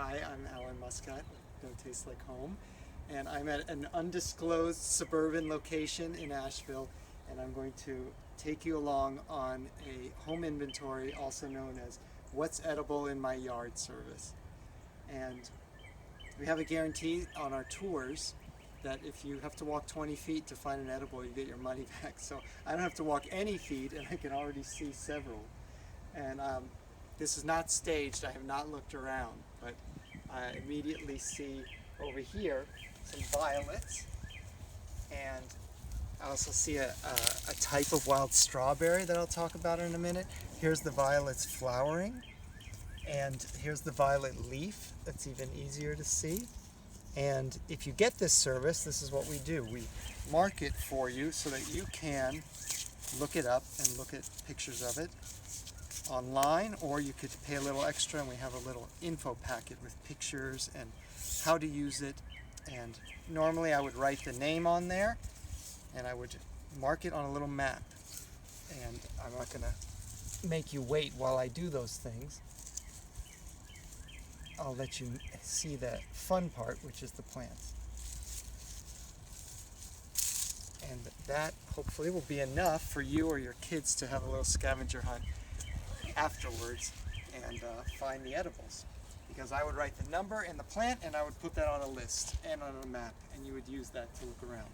Hi, I'm Alan Muscat, Don't Taste Like Home, and I'm at an undisclosed suburban location in Asheville, and I'm going to take you along on a home inventory, also known as What's Edible in My Yard service. And we have a guarantee on our tours that if you have to walk 20 feet to find an edible, you get your money back. So I don't have to walk any feet, and I can already see several. And this is not staged. I have not looked around, but I immediately see over here some violets, and I also see a type of wild strawberry that I'll talk about in a minute. Here's the violets flowering, and here's the violet leaf that's even easier to see. And if you get this service, this is what we do. We mark it for you so that you can look it up and look at pictures of it online, or you could pay a little extra and we have a little info packet with pictures and how to use it. And normally I would write the name on there and I would mark it on a little map. And I'm not going to make you wait while I do those things. I'll let you see the fun part, which is the plants. And that hopefully will be enough for you or your kids to have a little scavenger hunt afterwards and find the edibles. Because I would write the number and the plant and I would put that on a list and on a map, and you would use that to look around.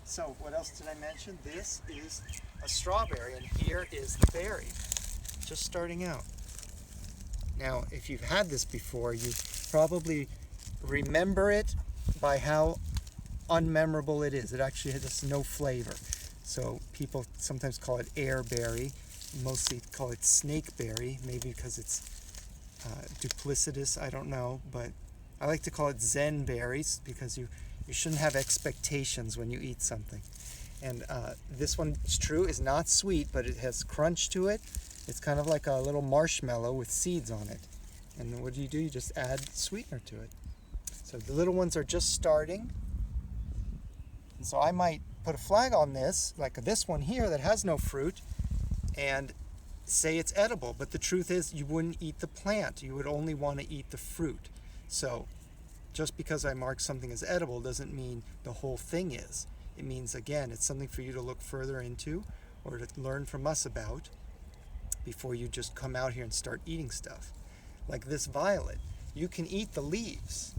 So what else did I mention? This is a strawberry, and here is the berry, just starting out. Now, if you've had this before, you probably remember it by how unmemorable it is. It actually has no flavor. So people sometimes call it airberry, mostly call it snakeberry, maybe because it's duplicitous, I don't know. But I like to call it zen berries because you shouldn't have expectations when you eat something. And this one, it's true, is not sweet, but it has crunch to it. It's kind of like a little marshmallow with seeds on it. And then what do? You just add sweetener to it. So the little ones are just starting. And so I might put a flag on this, like this one here that has no fruit, and say it's edible. But the truth is you wouldn't eat the plant. You would only want to eat the fruit. So just because I mark something as edible doesn't mean the whole thing is. It means, again, it's something for you to look further into or to learn from us about before you just come out here and start eating stuff. Like this violet, you can eat the leaves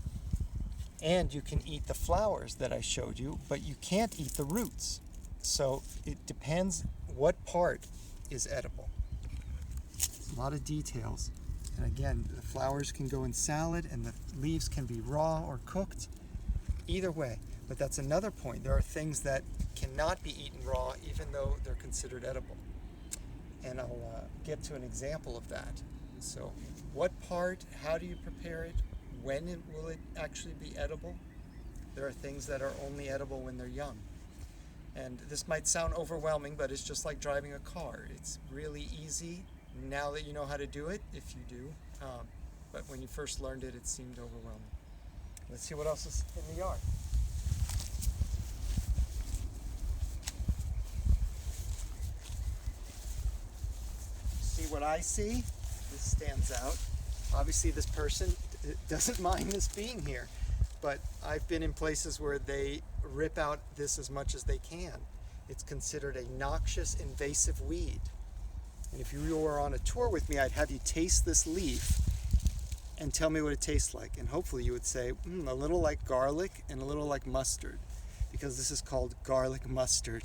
and you can eat the flowers that I showed you, but you can't eat the roots. So it depends what part is edible. It's a lot of details. And again, the flowers can go in salad and the leaves can be raw or cooked. Either way. But that's another point. There are things that cannot be eaten raw even though they're considered edible. And I'll get to an example of that. So what part, how do you prepare it, when will it actually be edible? There are things that are only edible when they're young. And this might sound overwhelming, but it's just like driving a car. It's really easy now that you know how to do it, if you do. But when you first learned it, it seemed overwhelming. Let's see what else is in the yard. See what I see? This stands out. Obviously this person doesn't mind this being here, but I've been in places where they rip out this as much as they can. It's considered a noxious invasive weed. And if you were on a tour with me, I'd have you taste this leaf and tell me what it tastes like. And hopefully you would say, a little like garlic and a little like mustard, because this is called garlic mustard.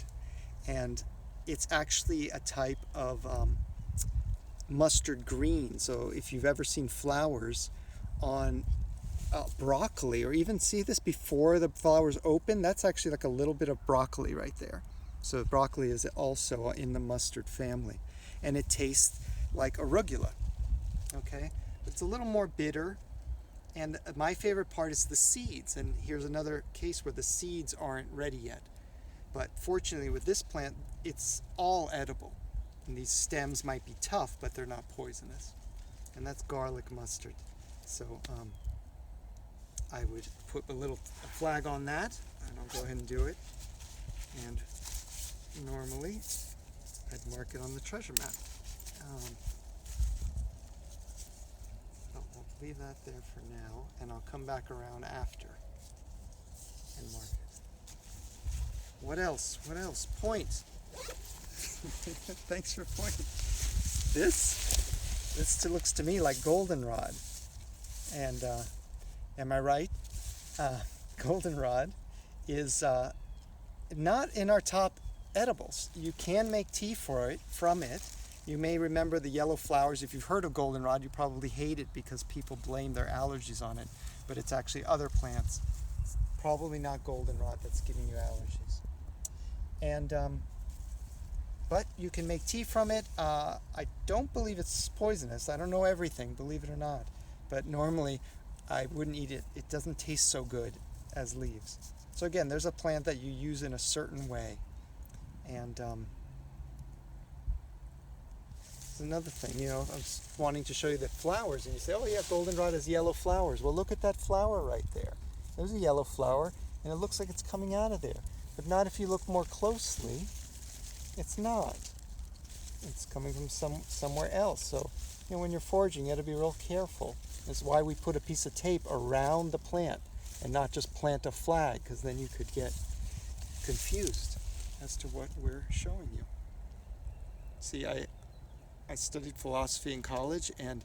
And it's actually a type of mustard green. So if you've ever seen flowers on broccoli, or even see this before the flowers open, that's actually like a little bit of broccoli right there. So broccoli is also in the mustard family, and it tastes like arugula. Okay, but it's a little more bitter, and my favorite part is the seeds. And here's another case where the seeds aren't ready yet, but fortunately with this plant it's all edible. And these stems might be tough, but they're not poisonous. And that's garlic mustard. So I would put a flag on that, and I'll go ahead and do it. And normally I'd mark it on the treasure map. leave that there for now, and I'll come back around after and mark it. What else? What else? Point. Thanks for pointing. This looks to me like goldenrod. And am I right? Goldenrod is not in our top edibles. You can make tea from it. You may remember the yellow flowers. If you've heard of goldenrod, you probably hate it because people blame their allergies on it, but it's actually other plants. It's probably not goldenrod that's giving you allergies. And but you can make tea from it. I don't believe it's poisonous. I don't know everything, believe it or not. But normally I wouldn't eat it. It doesn't taste so good as leaves. So again, there's a plant that you use in a certain way. And it's another thing, I was wanting to show you the flowers, and you say, oh yeah, goldenrod has yellow flowers. Well, look at that flower right there. There's a yellow flower, and it looks like it's coming out of there. But not if you look more closely. It's not. It's coming from somewhere else. So, when you're foraging, you got to be real careful. That's why we put a piece of tape around the plant and not just plant a flag, because then you could get confused as to what we're showing you. See, I studied philosophy in college, and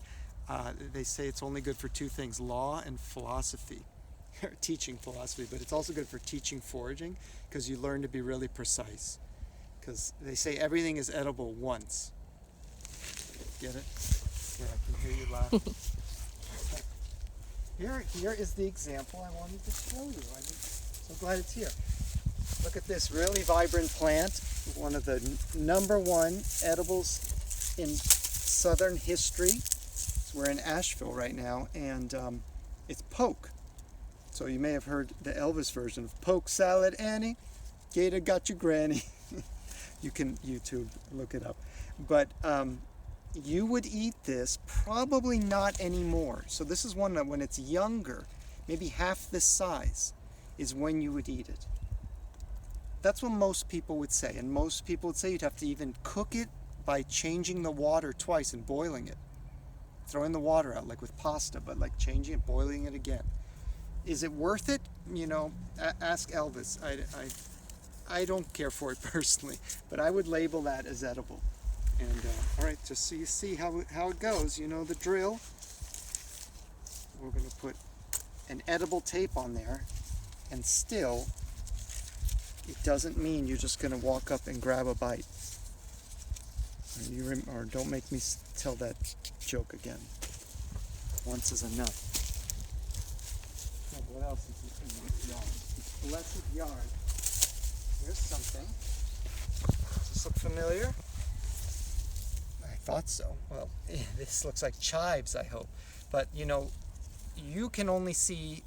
they say it's only good for two things, law and philosophy, teaching philosophy, but it's also good for teaching foraging, because you learn to be really precise. Because they say everything is edible once. Get it? Yeah, I can hear you laughing. Here is the example I wanted to show you. I'm so glad it's here. Look at this really vibrant plant, one of the #1 edibles in Southern history. So we're in Asheville right now, and it's poke. So you may have heard the Elvis version of Poke Salad Annie, Gator got your granny. You can YouTube, look it up. But you would eat this, probably not anymore. So this is one that when it's younger, maybe half this size, is when you would eat it. That's what most people would say. And most people would say you'd have to even cook it by changing the water twice and boiling it. Throwing the water out like with pasta, but like changing it, boiling it again. Is it worth it? Ask Elvis. I don't care for it personally, but I would label that as edible. And all right, just so you see how it goes, you know the drill. We're going to put an edible tape on there, and still, it doesn't mean you're just going to walk up and grab a bite. Or don't make me tell that joke again. Once is enough. Oh, what else is in this yard? This blessed yard. Here's something. Does this look familiar? I thought so. Well, this looks like chives, I hope. But, you can only see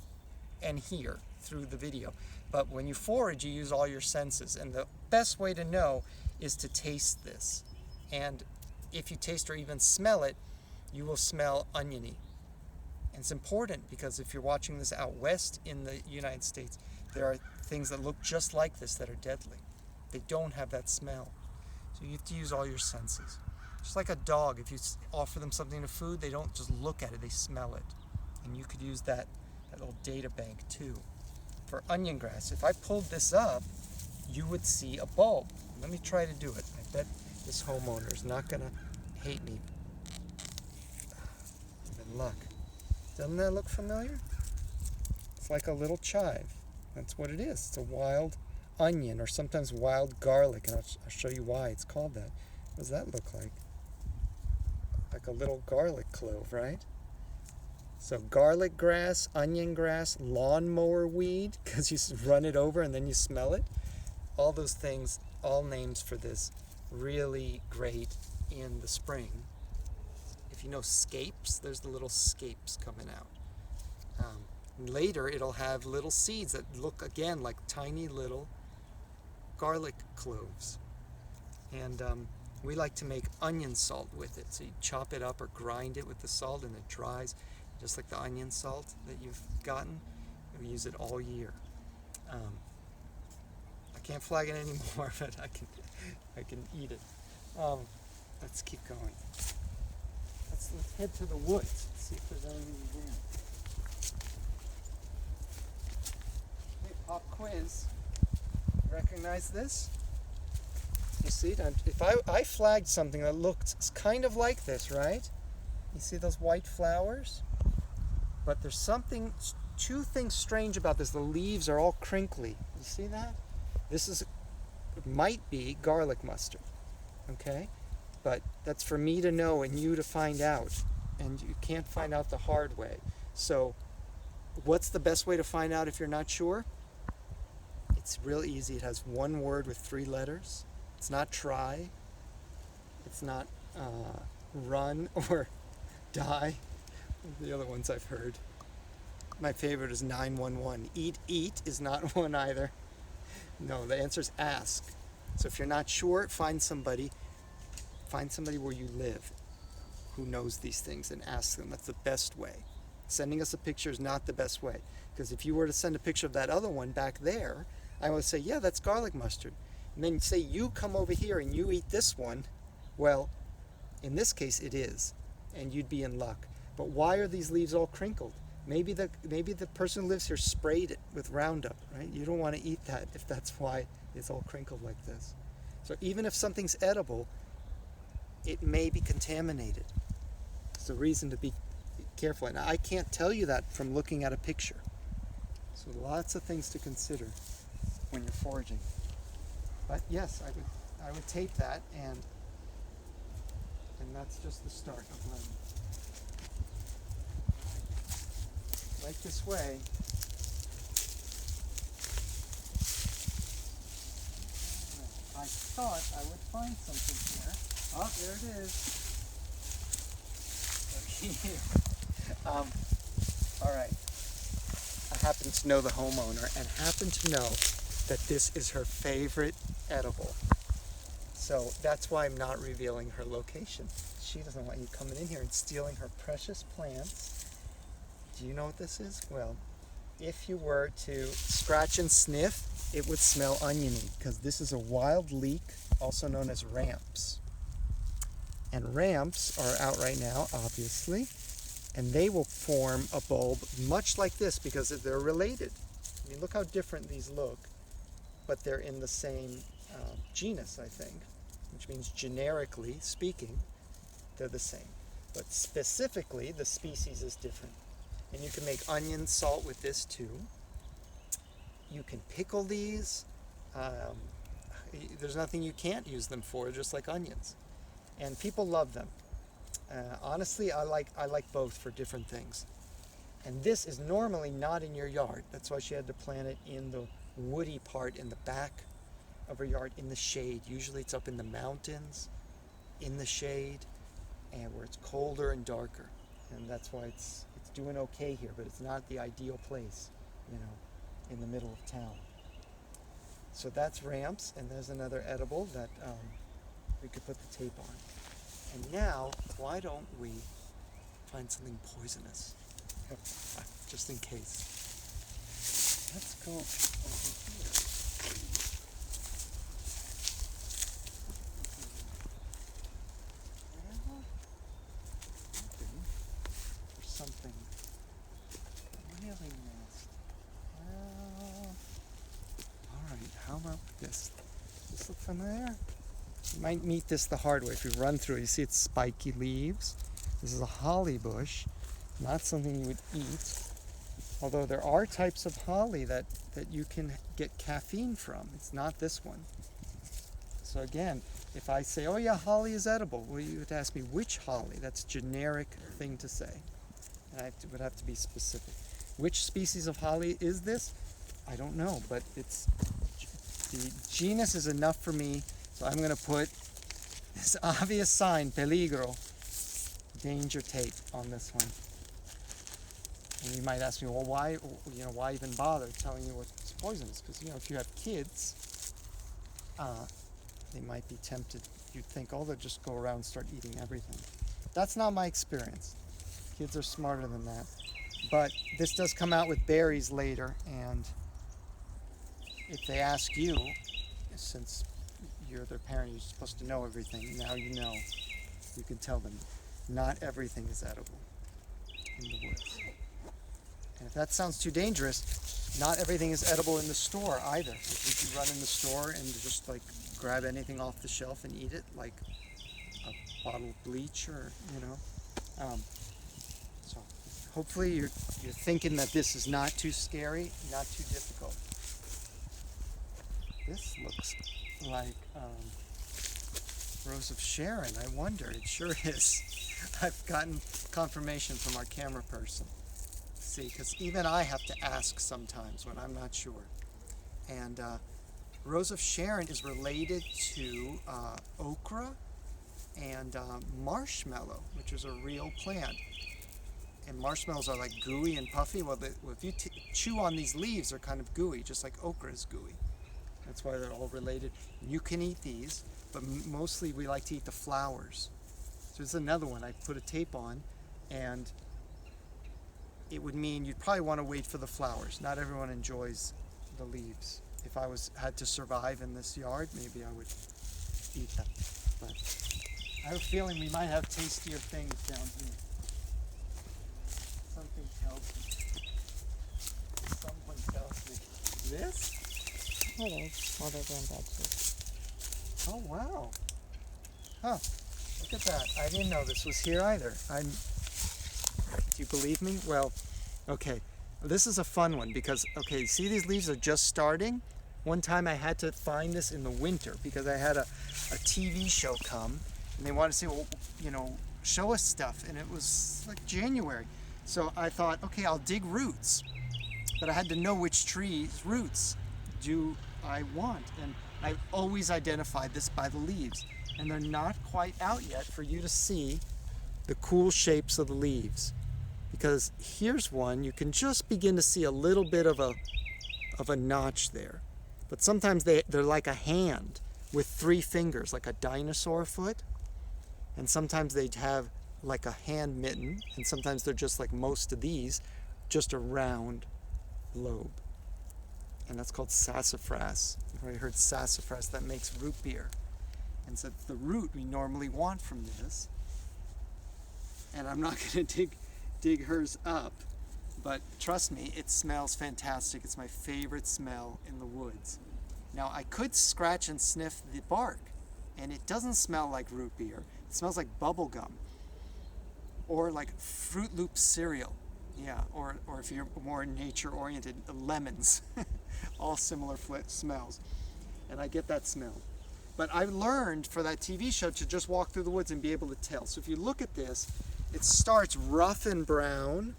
and hear through the video. But when you forage, you use all your senses. And the best way to know is to taste this. And if you taste or even smell it, you will smell oniony. And it's important because if you're watching this out west in the United States, there are things that look just like this that are deadly. They don't have that smell. So you have to use all your senses. Just like a dog, if you offer them something to food, they don't just look at it, they smell it. And you could use that little data bank too. For onion grass, if I pulled this up, you would see a bulb. Let me try to do it. I bet this homeowner is not going to hate me. Good luck. Doesn't that look familiar? It's like a little chive. That's what it is. It's a wild onion, or sometimes wild garlic, and I'll show you why it's called that. What does that look like? Like a little garlic clove, right? So garlic grass, onion grass, lawnmower weed, because you run it over and then you smell it. All those things, all names for this, really great in the spring. If you know scapes, there's the little scapes coming out. Later, it'll have little seeds that look, again, like tiny little garlic cloves. And we like to make onion salt with it. So you chop it up or grind it with the salt, and it dries, just like the onion salt that you've gotten. We use it all year. I can't flag it anymore, but I can eat it. Let's keep going. Let's head to the woods and see if there's anything there. Hey, pop quiz. Recognize this? You see it? If I flagged something that looked kind of like this, right? You see those white flowers? But there's two things strange about this. The leaves are all crinkly. You see that? It might be garlic mustard, okay? But that's for me to know and you to find out. And you can't find out the hard way. So what's the best way to find out if you're not sure? It's real easy. It has one word with 3 letters. It's not try. It's not run or die. The other ones I've heard. My favorite is 911. Eat is not one either. No, the answer is ask. So if you're not sure, find somebody where you live who knows these things and ask them. That's the best way. Sending us a picture is not the best way. Because if you were to send a picture of that other one back there, I would say, yeah, that's garlic mustard. And then say you come over here and you eat this one. Well, in this case it is. And you'd be in luck. But why are these leaves all crinkled? Maybe the person who lives here sprayed it with Roundup, right? You don't want to eat that if that's why it's all crinkled like this. So even if something's edible, it may be contaminated. It's a reason to be careful. And I can't tell you that from looking at a picture. So lots of things to consider when you're foraging. But yes, I would tape that, and that's just the start of learning. Right this way. I thought I would find something here. Oh, there it is. All right. I happen to know the homeowner and happen to know that this is her favorite edible. So that's why I'm not revealing her location. She doesn't want you coming in here and stealing her precious plants. Do you know what this is? Well, if you were to scratch and sniff, it would smell oniony, because this is a wild leek, also known as ramps. And ramps are out right now, obviously, and they will form a bulb much like this because they're related. I mean, look how different these look, but they're in the same genus, I think, which means generically speaking, they're the same. But specifically, the species is different. And you can make onion salt with this too. You can pickle these. There's nothing you can't use them for, just like onions. And people love them. Honestly, I like both for different things. And this is normally not in your yard. That's why she had to plant it in the woody part in the back of her yard in the shade. Usually it's up in the mountains, in the shade, and where it's colder and darker. And that's why it's doing okay here, but it's not the ideal place, in the middle of town. So that's ramps, and there's another edible that we could put the tape on. And now, why don't we find something poisonous? Just in case. Let's go over here. For something really nasty. All right, how about this? Does this look familiar? You might meet this the hard way if you run through it. You see it's spiky leaves. This is a holly bush, not something you would eat. Although there are types of holly that you can get caffeine from. It's not this one. So again, if I say, oh yeah, holly is edible, well, you would ask me which holly. That's a generic thing to say. And I would have to be specific. Which species of holly is this? I don't know, but the genus is enough for me. So I'm going to put this obvious sign, peligro, danger tape on this one. And you might ask me, well, why even bother telling you what's poisonous? Because, if you have kids, they might be tempted. You'd think, oh, they'll just go around and start eating everything. That's not my experience. Kids are smarter than that. But this does come out with berries later, and if they ask you, since you're their parent, you're supposed to know everything. Now you know. You can tell them. not everything is edible in the woods. And if that sounds too dangerous, not everything is edible in the store either. If you run in the store and just like grab anything off the shelf and eat it, like a bottle of bleach or, so hopefully you're thinking that this is not too scary, not too difficult. This looks like Rose of Sharon. I wonder. It sure is. I've gotten confirmation from our camera person. See, because even I have to ask sometimes when I'm not sure. And Rose of Sharon is related to okra and marshmallow, which is a real plant. And marshmallows are like gooey and puffy. Well, if you chew on these leaves, they're kind of gooey, just like okra is gooey. That's why they're all related. You can eat these, but mostly we like to eat the flowers. So this is another one I put a tape on, and it would mean you'd probably want to wait for the flowers. Not everyone enjoys the leaves. If I had to survive in this yard, maybe I would eat them. But I have a feeling we might have tastier things down here. Something tells me. Someone tells me. This? It is. Well, they're growing veggies. Oh, wow. Huh. Look at that. I didn't know this was here either. Do you believe me? Well, okay. This is a fun one because, okay, see these leaves are just starting? One time I had to find this in the winter because I had a TV show come and they wanted to say, well, show us stuff. And it was like January. So I thought, okay, I'll dig roots. But I had to know which tree's roots do I want. And I've always identified this by the leaves. And they're not quite out yet for you to see the cool shapes of the leaves. Because here's one, you can just begin to see a little bit of a notch there. But sometimes they're like a hand with 3 fingers, like a dinosaur foot. And sometimes they have like a hand mitten, and sometimes they're just like most of these, just a round lobe. And that's called sassafras. You've already heard sassafras, that makes root beer. And so it's the root we normally want from this. And I'm not going to dig hers up, but trust me, it smells fantastic. It's my favorite smell in the woods. Now I could scratch and sniff the bark, and it doesn't smell like root beer. It smells like bubble gum, or like Fruit Loop cereal. Yeah, or if you're more nature-oriented, lemons. All similar smells. And I get that smell. But I learned for that TV show to just walk through the woods and be able to tell. So if you look at this, it starts rough and brown,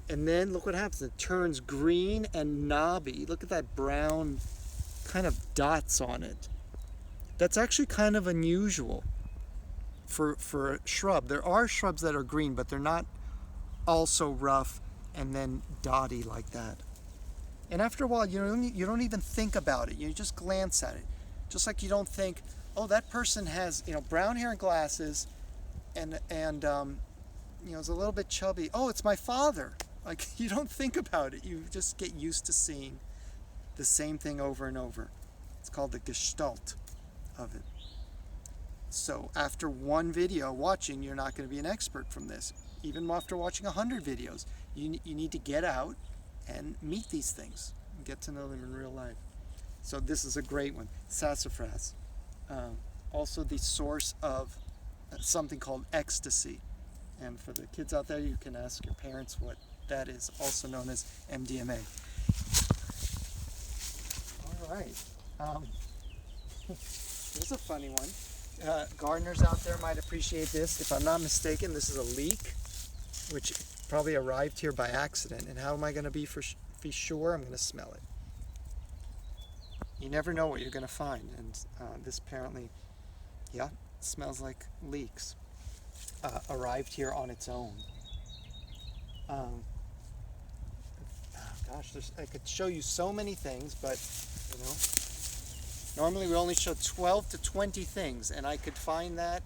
and then look what happens. It turns green and knobby. Look at that brown kind of dots on it. That's actually kind of unusual for a shrub. There are shrubs that are green, but they're not also rough and then dotty like that. And after a while, you don't even think about it. You just glance at it. Just like you don't think, oh, that person has brown hair and glasses, and is a little bit chubby. Oh, it's my father. Like, you don't think about it. You just get used to seeing the same thing over and over. It's called the gestalt of it. So after one video watching, you're not going to be an expert from this. Even after watching 100 videos, you need to get out and meet these things and get to know them in real life. So this is a great one, sassafras. Also the source of something called ecstasy. And for the kids out there, you can ask your parents what that is, also known as MDMA. All right. Here's a funny one. Gardeners out there might appreciate this. If I'm not mistaken, this is a leek, which probably arrived here by accident. And how am I going to be sure? I'm going to smell it. You never know what you're going to find. And this apparently, yeah, smells like leeks. Arrived here on its own. Gosh, I could show you so many things, but normally we only show 12 to 20 things, and I could find that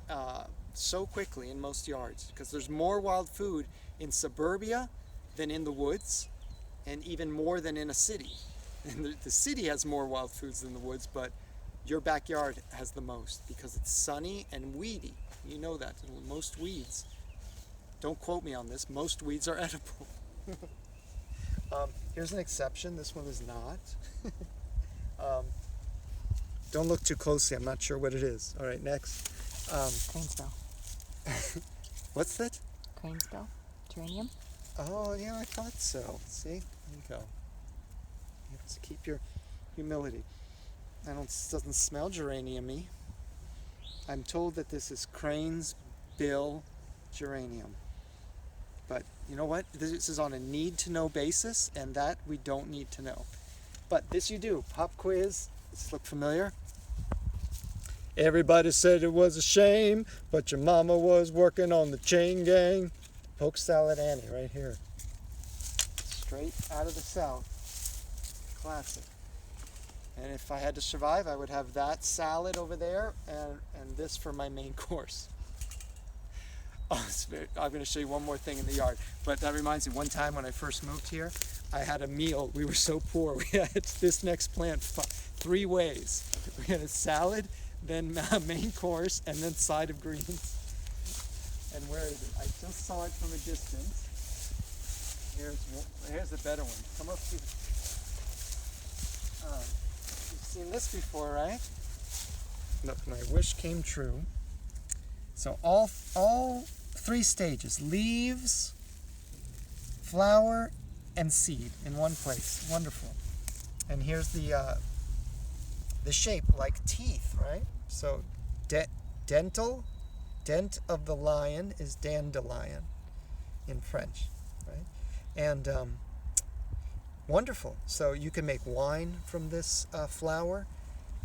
so quickly in most yards because there's more wild food in suburbia than in the woods, and even more than in a city. And the city has more wild foods than the woods, but your backyard has the most because it's sunny and weedy. You know that. Most weeds Don't quote me on this. Most weeds are edible. Here's an exception. This one is not. Don't look too closely. I'm not sure what it is. All right, next. Crane spell. What's that? Crane spell. Geranium. Oh, yeah, I thought so. See? There you go. You have to keep your humility. Doesn't smell geranium-y. I'm told that this is Crane's Bill geranium. But you know what? This is on a need-to-know basis, and that we don't need to know. But this you do. Pop quiz. Does this look familiar? Everybody said it was a shame, but your mama was working on the chain gang. Poke Salad Annie right here. Straight out of the South. Classic. And if I had to survive, I would have that salad over there and this for my main course. Oh, I'm going to show you one more thing in the yard. But that reminds me, one time when I first moved here, I had a meal. We were so poor. We had this next plant 3 ways. We had a salad, then main course, and then side of greens. And where is it? I just saw it from a distance. Here's a better one. Come up here. You've seen this before, right? Look, my wish came true. So all 3 stages: leaves, flower, and seed in one place. Wonderful. And here's the shape, like teeth, right? So dent of the lion is dandelion in French, right? And wonderful. So you can make wine from this flower.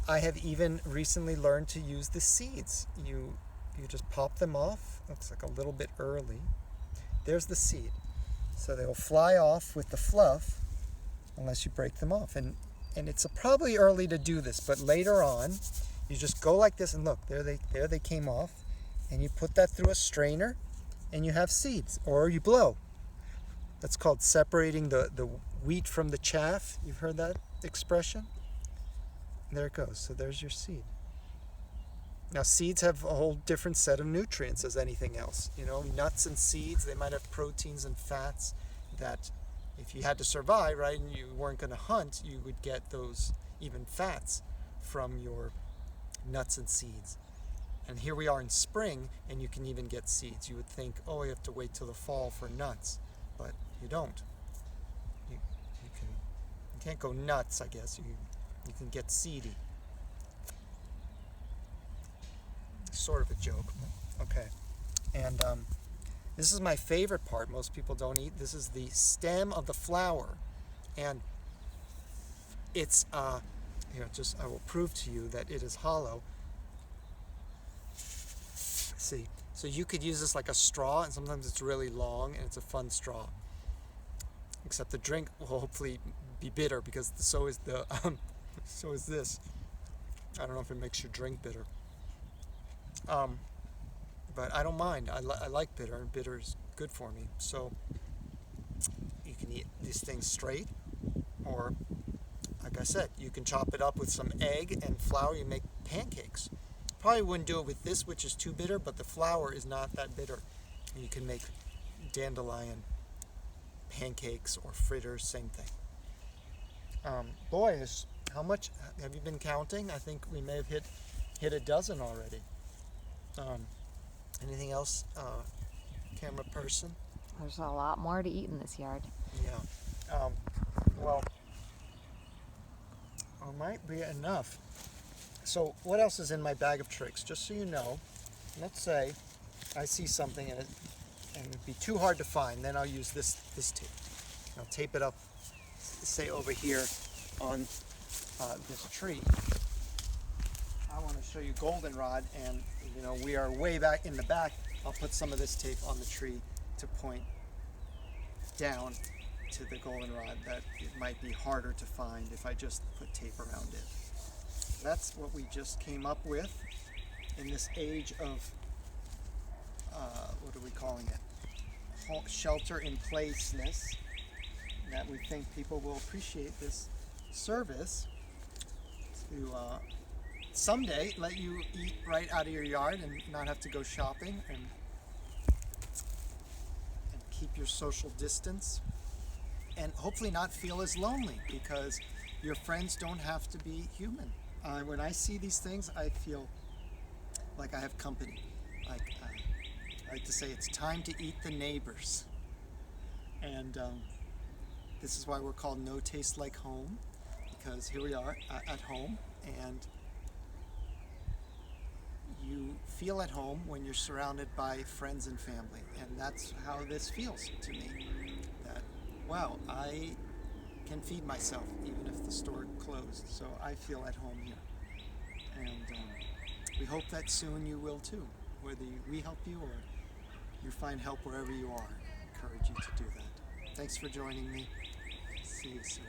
I have even recently learned to use the seeds. You just pop them off. Looks like a little bit early. There's the seed. So they will fly off with the fluff unless you break them off. And it's probably early to do this, but later on, you just go like this and look, there they came off. And you put that through a strainer and you have seeds, or you blow. That's called separating the wheat from the chaff. You've heard that expression? There it goes. So there's your seed. Now, seeds have a whole different set of nutrients as anything else. You know, nuts and seeds, they might have proteins and fats that if you had to survive, right, and you weren't going to hunt, you would get those even fats from your nuts and seeds. And here we are in spring, and you can even get seeds. You would think, oh, you have to wait till the fall for nuts, but you don't. You can't go nuts, I guess. You can get seedy. Sort of a joke. Okay. And this is my favorite part. Most people don't eat. This is the stem of the flower. And it's, here, I will prove to you that it is hollow. See, so you could use this like a straw, and sometimes it's really long, and it's a fun straw. Except the drink will hopefully be bitter, because so is this. I don't know if it makes your drink bitter. But I don't mind. I like bitter, and bitter is good for me. So you can eat these things straight, or like I said, you can chop it up with some egg and flour. You make pancakes. Probably wouldn't do it with this, which is too bitter, but the flour is not that bitter. You can make dandelion pancakes or fritters, same thing. Boys, how much have you been counting? I think we may have hit a dozen already. Anything else, camera person? There's a lot more to eat in this yard. Yeah. Well, it might be enough. So what else is in my bag of tricks? Just so you know, let's say I see something in it and it'd be too hard to find, then I'll use this tape. I'll tape it up, say over here on this tree. I want to show you goldenrod, and you know, we are way back in the back. I'll put some of this tape on the tree to point down to the goldenrod that it might be harder to find if I just put tape around it. That's what we just came up with in this age of, what are we calling it? Shelter in placeness, that we think people will appreciate this service to someday let you eat right out of your yard and not have to go shopping. And keep your social distance, and hopefully not feel as lonely, because your friends don't have to be human. When I see these things, I feel like I have company. I like to say it's time to eat the neighbors. And this is why we're called No Taste Like Home, because here we are at home, and you feel at home when you're surrounded by friends and family. And that's how this feels to me. That, wow, I can feed myself even if the store closed. So I feel at home here. And we hope that soon you will too. Whether we help you or you find help wherever you are, I encourage you to do that. Thanks for joining me. See you soon.